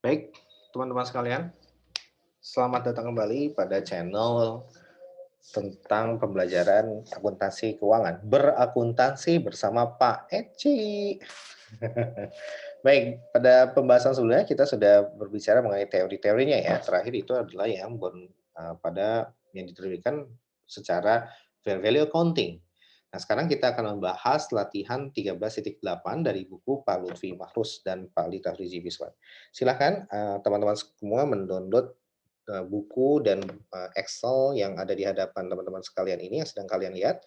Baik, teman-teman sekalian, selamat datang kembali pada channel tentang pembelajaran akuntansi keuangan. Berakuntansi bersama Pak Eci. Baik, pada pembahasan sebelumnya kita sudah berbicara mengenai teori-teorinya ya. Terakhir itu adalah yang pada yang diterbitkan secara fair value accounting. Nah, sekarang kita akan membahas latihan 13.8 dari buku Pak Lutfi Mahrus dan Pak Lita Frizi Biswan. Silakan teman-teman semua mendownload buku dan Excel yang ada di hadapan teman-teman sekalian ini yang sedang kalian lihat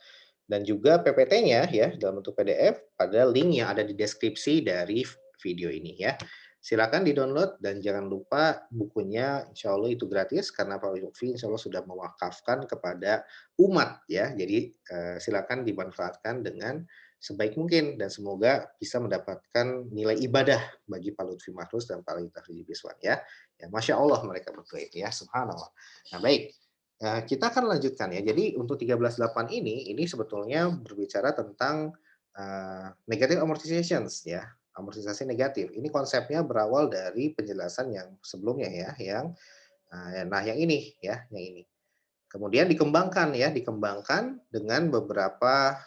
dan juga PPT-nya ya dalam bentuk PDF pada link yang ada di deskripsi dari video ini ya. Silakan di-download dan jangan lupa bukunya insya Allah itu gratis karena Pak Lutfi insya Allah sudah mewakafkan kepada umat ya. Jadi silakan dimanfaatkan dengan sebaik mungkin dan semoga bisa mendapatkan nilai ibadah bagi Pak Lutfi Mahrus dan Pak Lita Biswan ya. Ya, Masya Allah mereka berdua itu ya, subhanallah. Nah baik, kita akan lanjutkan ya. Jadi untuk 13.8 ini sebetulnya berbicara tentang negative amortizations ya, amortisasi negatif. Ini konsepnya berawal dari penjelasan yang sebelumnya ya, nah yang ini ya, yang ini. Kemudian dikembangkan ya, dikembangkan dengan beberapa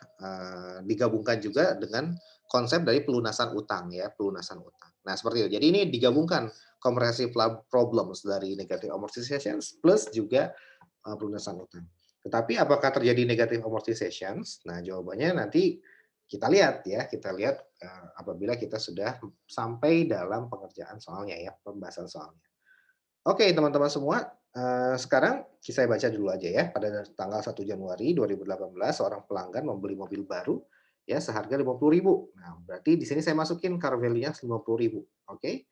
digabungkan juga dengan konsep dari pelunasan utang ya, pelunasan utang. Nah, seperti itu. Jadi ini digabungkan comprehensive problems dari negative amortizations plus juga pelunasan utang. Tetapi apakah terjadi negative amortizations? Nah, jawabannya nanti kita lihat ya, kita lihat apabila kita sudah sampai dalam pengerjaan soalnya ya, pembahasan soalnya. Oke, teman-teman semua, sekarang saya baca dulu aja ya. Pada tanggal 1 Januari 2018, seorang pelanggan membeli mobil baru ya seharga 50.000. Nah, berarti di sini saya masukin car value-nya 50.000. Oke.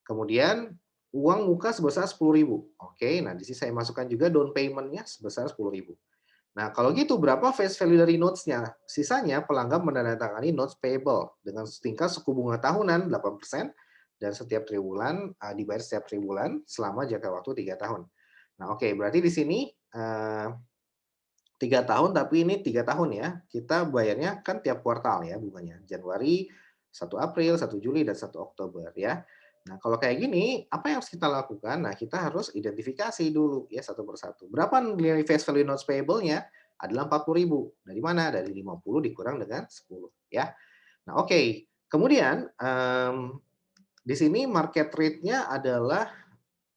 Kemudian uang muka sebesar 10.000. Oke, nah di sini saya masukkan juga down payment-nya sebesar 10.000. Nah, kalau gitu berapa face value dari notes-nya? Sisanya pelanggan menandatangani notes payable dengan tingkat suku bunga tahunan 8% dan setiap triwulan dibayar setiap triwulan selama jangka waktu 3 tahun. Nah, oke, berarti di sini 3 tahun tapi ini 3 tahun ya. Kita bayarnya kan tiap kuartal ya bunganya. Januari, 1 April, 1 Juli dan 1 Oktober ya. Nah, kalau kayak gini, apa yang harus kita lakukan? Nah, kita harus identifikasi dulu ya satu persatu. Berapa nilai face value notes payable-nya? Adalah 40.000. Dari mana? Dari 50 dikurang dengan 10 ya. Nah, oke. Kemudian di sini market rate-nya adalah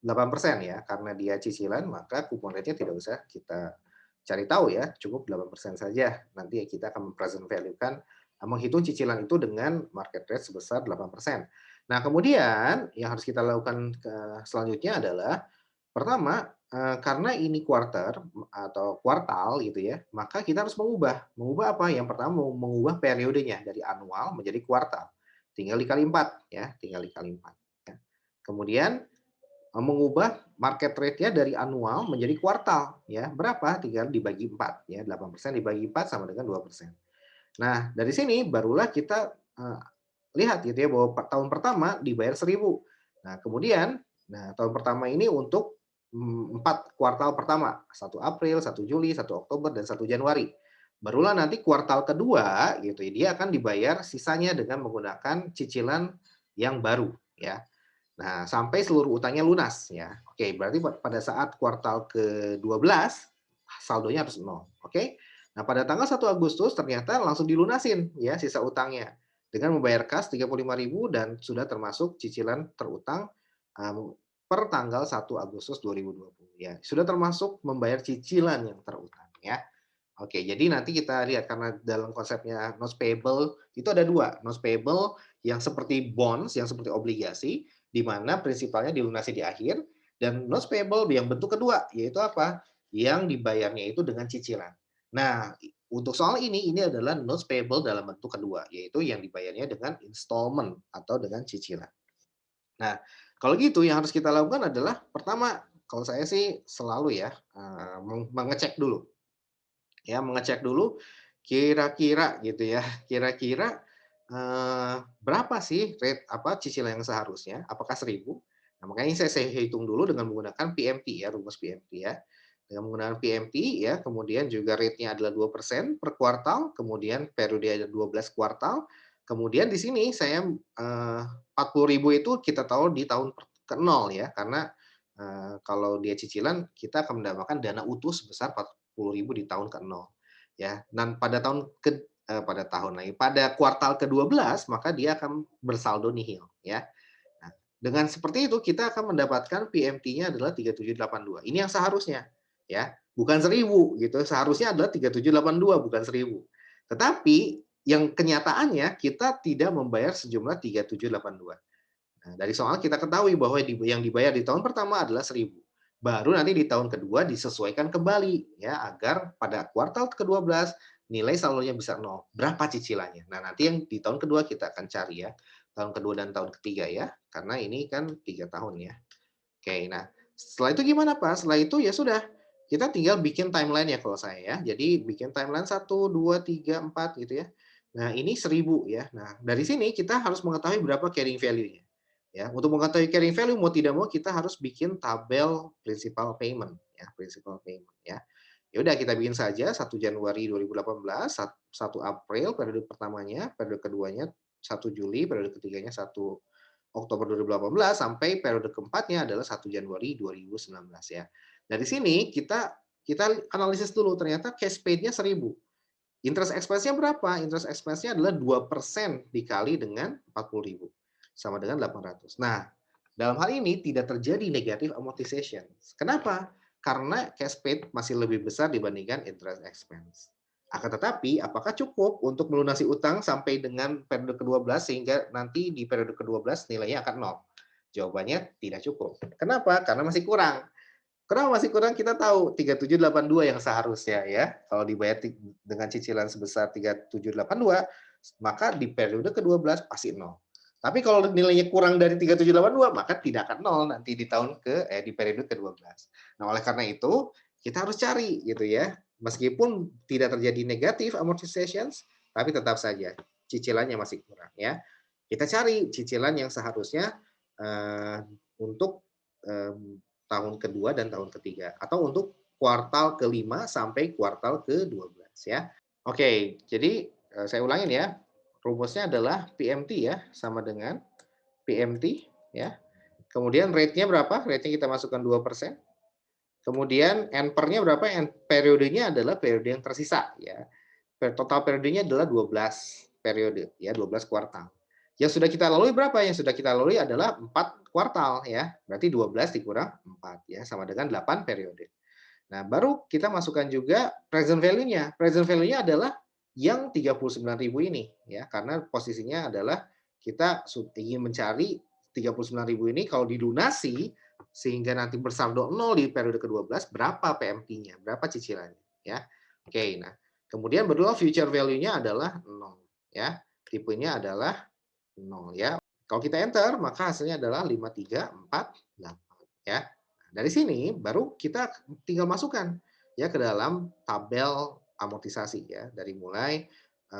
8% ya, karena dia cicilan maka kupon rate-nya tidak usah kita cari tahu ya, cukup 8% saja. Nanti kita akan present value-kan, menghitung cicilan itu dengan market rate sebesar 8%. Nah, kemudian yang harus kita lakukan selanjutnya adalah pertama, karena ini quarter atau kuartal gitu ya, maka kita harus mengubah. Mengubah apa? Yang pertama mengubah periodenya dari annual menjadi kuartal. Tinggal dikali 4 ya, tinggal dikali 4 ya. Kemudian mengubah market rate-nya dari annual menjadi kuartal ya. Berapa? Tinggal dibagi 4 ya, 8% dibagi 4 sama dengan 2%. Nah, dari sini barulah kita lihat gitu ya bahwa tahun pertama dibayar 1.000. Nah, kemudian tahun pertama ini untuk 4 kuartal pertama, 1 April, 1 Juli, 1 Oktober dan 1 Januari. Barulah nanti kuartal kedua gitu ya, dia akan dibayar sisanya dengan menggunakan cicilan yang baru ya. Nah, sampai seluruh utangnya lunas ya. Oke, berarti pada saat kuartal ke-12 saldonya harus nol. Oke. Nah, pada tanggal 1 Agustus ternyata langsung dilunasin ya sisa utangnya dengan membayar kas 35.000 dan sudah termasuk cicilan terutang per tanggal 1 Agustus 2020 ya. Sudah termasuk membayar cicilan yang terutang ya. Oke, jadi nanti kita lihat karena dalam konsepnya notes payable itu ada dua, notes payable yang seperti bonds, yang seperti obligasi, di mana prinsipalnya dilunasi di akhir, dan notes payable yang bentuk kedua, yaitu apa? Yang dibayarnya itu dengan cicilan. Nah, untuk soal ini adalah notes payable dalam bentuk kedua, yaitu yang dibayarnya dengan installment atau dengan cicilan. Nah, kalau gitu yang harus kita lakukan adalah pertama, kalau saya sih selalu ya mengecek dulu ya, mengecek dulu kira-kira gitu ya, kira-kira, berapa sih rate cicilan yang seharusnya, apakah 1.000? Nah, makanya saya hitung dulu dengan menggunakan PMT ya, rumus PMT ya. Dengan menggunakan PMT ya, kemudian juga rate-nya adalah 2% per kuartal, kemudian periode ada 12 kuartal, kemudian di sini saya, 40.000 itu kita tahu di tahun ke nol ya, karena, kalau dia cicilan kita akan mendapatkan dana utuh sebesar 40.000 di tahun ke-0 ya. Dan pada tahun lagi, pada kuartal ke-12 maka dia akan bersaldo nihil ya. Nah, dengan seperti itu kita akan mendapatkan PMT-nya adalah 3782. Ini yang seharusnya ya, bukan 1.000 gitu. Seharusnya adalah 3782 bukan 1.000. Tetapi yang kenyataannya kita tidak membayar sejumlah 3782. Nah, dari soal kita ketahui bahwa yang dibayar di tahun pertama adalah 1.000. Baru nanti di tahun kedua disesuaikan kembali ya agar pada kuartal ke-12 nilai saldonya bisa nol. Berapa cicilannya? Nah, nanti yang di tahun kedua kita akan cari ya. Tahun kedua dan tahun ketiga ya. Karena ini kan 3 tahun ya. Oke, nah setelah itu gimana Pak? Setelah itu ya sudah, kita tinggal bikin timeline ya kalau saya ya. Jadi bikin timeline 1, 2, 3, 4 gitu ya. Nah ini 1.000 ya. Nah dari sini kita harus mengetahui berapa carrying value-nya. Ya, untuk mengetahui carrying value mau tidak mau kita harus bikin tabel principal payment ya, principal payment ya. Ya udah kita bikin saja 1 Januari 2018, 1 April periode pertamanya, periode keduanya 1 Juli, periode ketiganya 1 Oktober 2018 sampai periode keempatnya adalah 1 Januari 2019 ya. Dari sini kita kita analisis dulu ternyata cash paid-nya 1.000. Interest expense-nya berapa? Interest expense-nya adalah 2% dikali dengan 40.000 sama dengan 800. Nah, dalam hal ini tidak terjadi negative amortization. Kenapa? Karena cash paid masih lebih besar dibandingkan interest expense. Akan tetapi, apakah cukup untuk melunasi utang sampai dengan periode ke-12 sehingga nanti di periode ke-12 nilainya akan nol? Jawabannya tidak cukup. Kenapa? Karena masih kurang. Kenapa masih kurang? Kita tahu 3782 yang seharusnya ya. Kalau dibayar dengan cicilan sebesar 3782, maka di periode ke-12 pasti nol. Tapi kalau nilainya kurang dari 3782, maka tidak akan nol nanti di periode ke-12. Nah, oleh karena itu kita harus cari gitu ya. Meskipun tidak terjadi negatif amortizations, tapi tetap saja cicilannya masih kurang ya. Kita cari cicilan yang seharusnya uh, untuk tahun kedua dan tahun ketiga atau untuk kuartal kelima sampai kuartal ke-12 ya. Oke, jadi saya ulangin ya. Rumusnya adalah PMT ya sama dengan PMT ya. Kemudian rate-nya berapa? Rate-nya kita masukkan 2%. Kemudian NPER-nya berapa? Periodenya adalah periode yang tersisa ya. Total periodenya adalah 12 periode ya, 12 kuartal. Yang sudah kita lalui berapa? Yang sudah kita lalui adalah 4 kuartal ya. Berarti 12 dikurang 4 ya sama dengan 8 periode. Nah, baru kita masukkan juga present value-nya. Present value-nya adalah yang 39.000 ini ya, karena posisinya adalah kita ingin mencari 39.000 ini kalau dilunasi sehingga nanti bersaldo 0 di periode ke-12 berapa PMT-nya, berapa cicilannya ya. Oke, nah kemudian barulah future value-nya adalah 0 ya. Tipenya adalah 0 ya. Kalau kita enter maka hasilnya adalah 5348 ya. Dari sini baru kita tinggal masukkan ya ke dalam tabel amortisasi ya dari mulai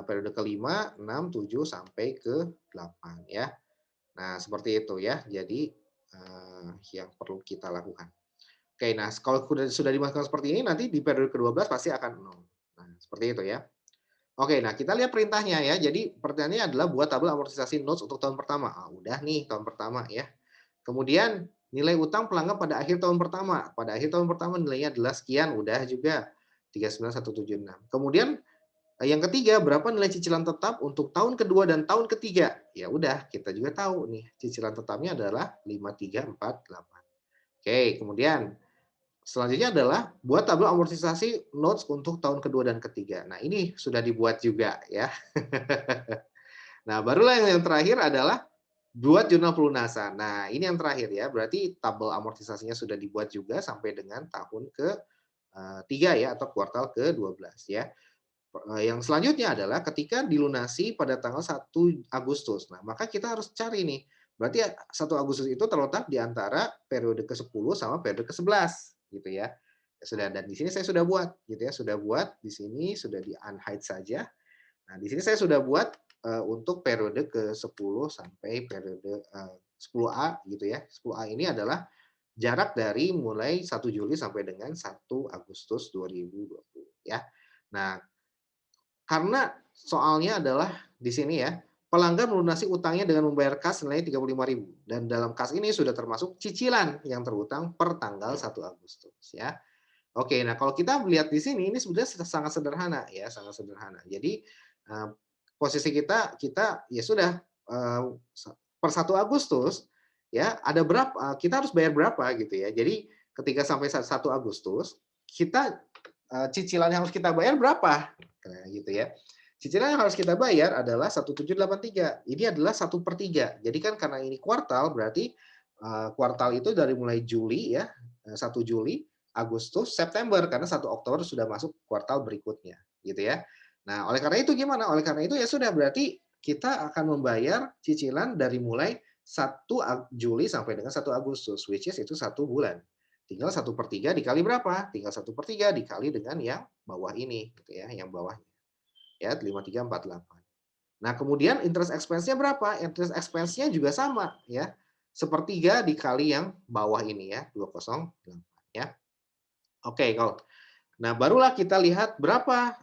periode kelima, 6, 7 sampai ke 8 ya. Nah, seperti itu ya. Jadi yang perlu kita lakukan. Oke, nah kalau sudah dimasukkan seperti ini nanti di periode ke-12 pasti akan 0. Nah, seperti itu ya. Oke, nah kita lihat perintahnya ya. Jadi pertanyaannya adalah buat tabel amortisasi notes untuk tahun pertama. Ah, udah nih tahun pertama ya. Kemudian nilai utang pelanggan pada akhir tahun pertama. Pada akhir tahun pertama nilainya adalah sekian, udah juga 39.176. Kemudian yang ketiga, berapa nilai cicilan tetap untuk tahun kedua dan tahun ketiga? Ya udah, kita juga tahu nih, cicilan tetapnya adalah 5348. Oke, kemudian selanjutnya adalah buat tabel amortisasi notes untuk tahun kedua dan ketiga. Nah, ini sudah dibuat juga ya. Nah, barulah yang terakhir adalah buat jurnal pelunasan. Nah, ini yang terakhir ya. Berarti tabel amortisasinya sudah dibuat juga sampai dengan tahun ke-3 ya atau kuartal ke-12 ya. Yang selanjutnya adalah ketika dilunasi pada tanggal 1 Agustus. Nah, maka kita harus cari nih. Berarti 1 Agustus itu terletak di antara periode ke-10 sama periode ke-11 gitu ya. Ya sudah, dan di sini saya sudah buat gitu ya, sudah buat di sini sudah di unhide saja. Nah, di sini saya sudah buat untuk periode ke-10 sampai periode 10A gitu ya. 10A ini adalah jarak dari mulai 1 Juli sampai dengan 1 Agustus 2020 ya. Nah, karena soalnya adalah di sini ya, pelanggan melunasi utangnya dengan membayar kas senilai 35.000 dan dalam kas ini sudah termasuk cicilan yang terutang per tanggal 1 Agustus ya. Oke, nah kalau kita melihat di sini ini sebenarnya sangat sederhana ya, sangat sederhana. Jadi, posisi kita ya sudah, eee, per 1 Agustus ya ada berapa kita harus bayar berapa gitu ya. Jadi ketika sampai 1 Agustus kita, cicilan yang harus kita bayar berapa? Nah gitu ya. Cicilan yang harus kita bayar adalah 1.783. Ini adalah 1/3. Jadi kan karena ini kuartal berarti, kuartal itu dari mulai Juli ya, 1 Juli, Agustus, September karena 1 Oktober sudah masuk kuartal berikutnya, gitu ya. Nah, oleh karena itu gimana? Oleh karena itu ya sudah berarti kita akan membayar cicilan dari mulai 1 Juli sampai dengan 1 Agustus, which is itu 1 bulan. Tinggal 1/3 dikali berapa? Tinggal 1/3 dikali dengan yang bawah ini, gitu ya, yang bawahnya ya 5348. Nah, kemudian interest expense-nya berapa? Interest expense-nya juga sama ya. Sepertiga dikali yang bawah ini ya, 208 ya. Oke, kalau nah barulah kita lihat berapa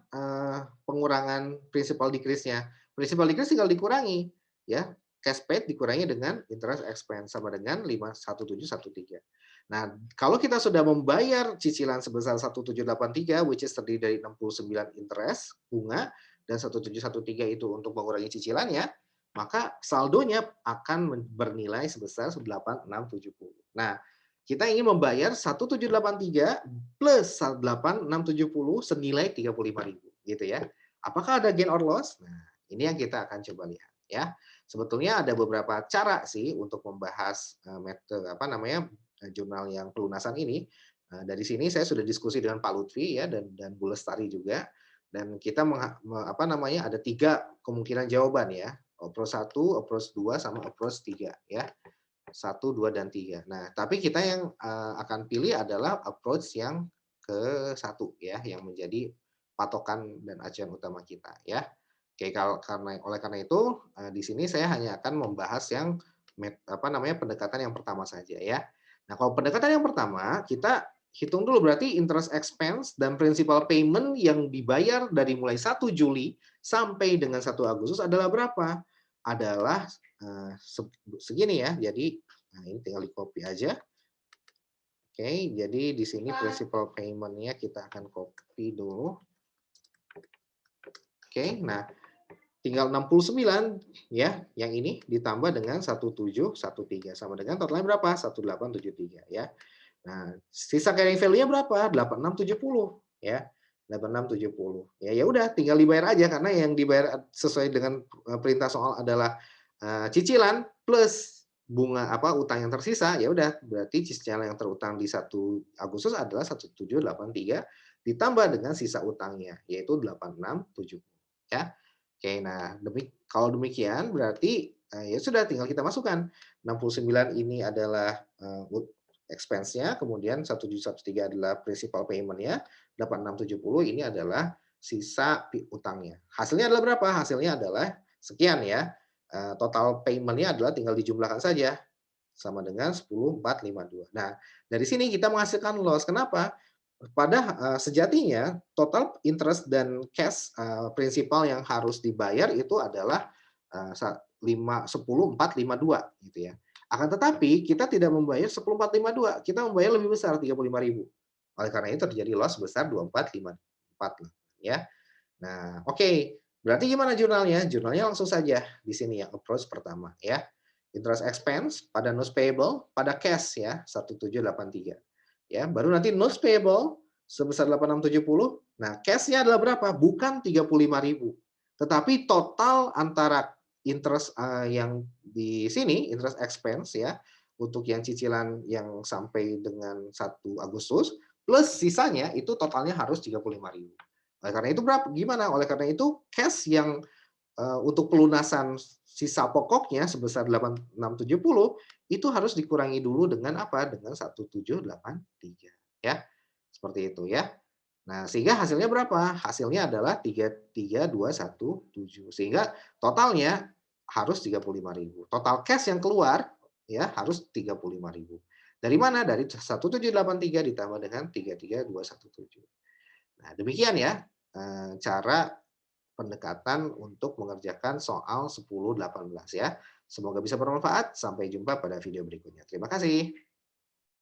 pengurangan principal decrease-nya. Principal decrease tinggal dikurangi ya. Cash paid dikurangi dengan interest expense sama dengan 51713. Nah, kalau kita sudah membayar cicilan sebesar 1783 which is terdiri dari 69 interest bunga dan 1713 itu untuk mengurangi cicilannya, maka saldonya akan bernilai sebesar 8670. Nah, kita ingin membayar 1783 plus 8670 senilai 35.000 gitu ya. Apakah ada gain or loss? Nah, ini yang kita akan coba lihat ya. Sebetulnya ada beberapa cara sih untuk membahas metode apa namanya jurnal yang pelunasan ini. Dari sini saya sudah diskusi dengan Pak Lutfi ya dan Bu Lestari juga dan kita apa namanya ada 3 kemungkinan jawaban ya. Approach 1, approach 2 sama approach 3 ya. 1, 2, dan 3. Nah, tapi kita yang akan pilih adalah approach yang ke 1 ya, yang menjadi patokan dan acuan utama kita ya. Oke, oleh karena itu di sini saya hanya akan membahas yang apa namanya pendekatan yang pertama saja ya. Nah, kalau pendekatan yang pertama kita hitung dulu berarti interest expense dan principal payment yang dibayar dari mulai 1 Juli sampai dengan 1 Agustus adalah berapa? Adalah segini ya. Jadi, nah ini tinggal di-copy aja. Oke, jadi di sini principal payment-nya kita akan copy dulu. Oke, nah tinggal 69 ya, yang ini ditambah dengan 1713 sama dengan totalnya berapa? 1873 ya. Nah, sisa carrying value-nya berapa? 8670 ya. 8670. Ya udah tinggal dibayar aja karena yang dibayar sesuai dengan perintah soal adalah cicilan plus bunga apa utang yang tersisa, ya udah berarti cicilan yang terutang di 1 Agustus adalah 1783 ditambah dengan sisa utangnya yaitu 8670 ya. Oke, nah kalau demikian berarti ya sudah tinggal kita masukkan 69 ini adalah expense-nya, kemudian 1.113 adalah principal payment-nya, 8670 ini adalah sisa utangnya. Hasilnya adalah berapa? Hasilnya adalah sekian ya. Total payment-nya adalah tinggal dijumlahkan saja sama dengan 10.452. Nah, dari sini kita menghasilkan loss. Kenapa? Pada sejatinya total interest dan cash prinsipal yang harus dibayar itu adalah 10.452 gitu ya. Akan tetapi kita tidak membayar 10.452, kita membayar lebih besar 35.000. Oleh karena itu terjadi loss sebesar 2454 ya. Nah, oke. Berarti gimana jurnalnya? Jurnalnya langsung saja di sini ya, approach pertama ya. Interest expense pada notes payable, pada cash ya 1783. Ya, baru nanti notes payable sebesar 8670. Nah, cash-nya adalah berapa? Bukan 35.000. Tetapi total antara interest yang di sini, interest expense ya, untuk yang cicilan yang sampai dengan 1 Agustus plus sisanya itu totalnya harus 35.000. Oleh karena itu berapa? Gimana? Oleh karena itu cash yang untuk pelunasan sisa pokoknya sebesar 8670 itu harus dikurangi dulu dengan apa? Dengan 1783 ya. Seperti itu ya. Nah, sehingga hasilnya berapa? Hasilnya adalah 33217. Sehingga totalnya harus 35.000. Total cash yang keluar ya harus 35.000. Dari mana? Dari 1783 ditambah dengan 33217. Nah, demikian ya cara pendekatan untuk mengerjakan soal 10, 18 ya. Semoga bisa bermanfaat. Sampai jumpa pada video berikutnya. Terima kasih.